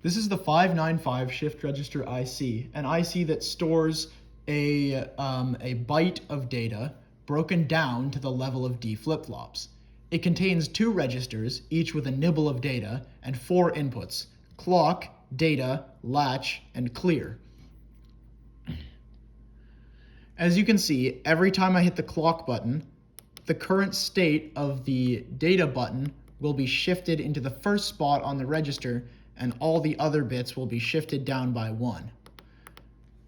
This is the 595 shift register IC, an IC that stores a byte of data broken down to the level of D flip-flops. It contains 2 registers, each with a nibble of data, and 4 inputs: clock, data, latch, and clear. As you can see, every time I hit the clock button, the current state of the data button will be shifted into the first spot on the register, and all the other bits will be shifted down by 1.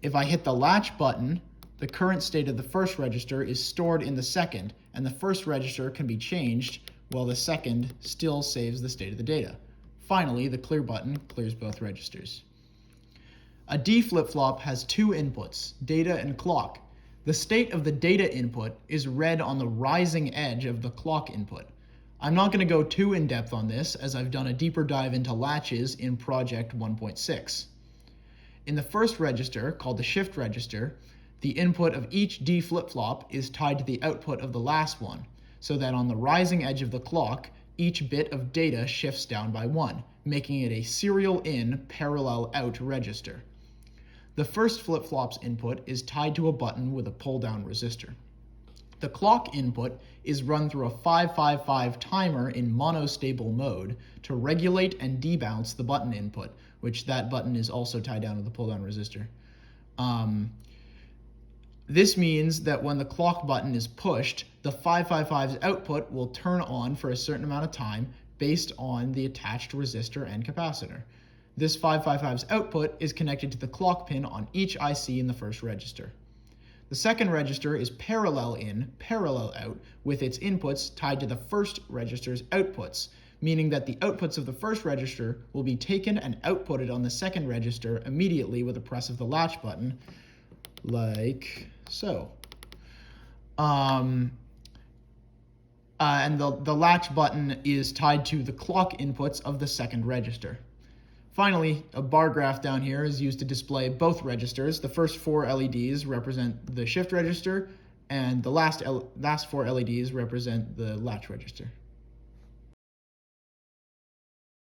If I hit the latch button, the current state of the first register is stored in the second, and the first register can be changed while the second still saves the state of the data. Finally, the clear button clears both registers. A D flip-flop has 2 inputs, data and clock. The state of the data input is read on the rising edge of the clock input. I'm not going to go too in-depth on this, as I've done a deeper dive into latches in Project 1.6. In the first register, called the shift register, the input of each D flip-flop is tied to the output of the last one, so that on the rising edge of the clock, each bit of data shifts down by 1, making it a serial in, parallel out register. The first flip-flop's input is tied to a button with a pull-down resistor. The clock input is run through a 555 timer in monostable mode to regulate and debounce the button input, which that button is also tied down with a pull-down resistor. This means that when the clock button is pushed, the 555's output will turn on for a certain amount of time based on the attached resistor and capacitor. This 555's output is connected to the clock pin on each IC in the first register. The second register is parallel in, parallel out, with its inputs tied to the first register's outputs, meaning that the outputs of the first register will be taken and outputted on the second register immediately with a press of the latch button, like so. And the latch button is tied to the clock inputs of the second register. Finally, a bar graph down here is used to display both registers. The first 4 LEDs represent the shift register, and the last 4 LEDs represent the latch register.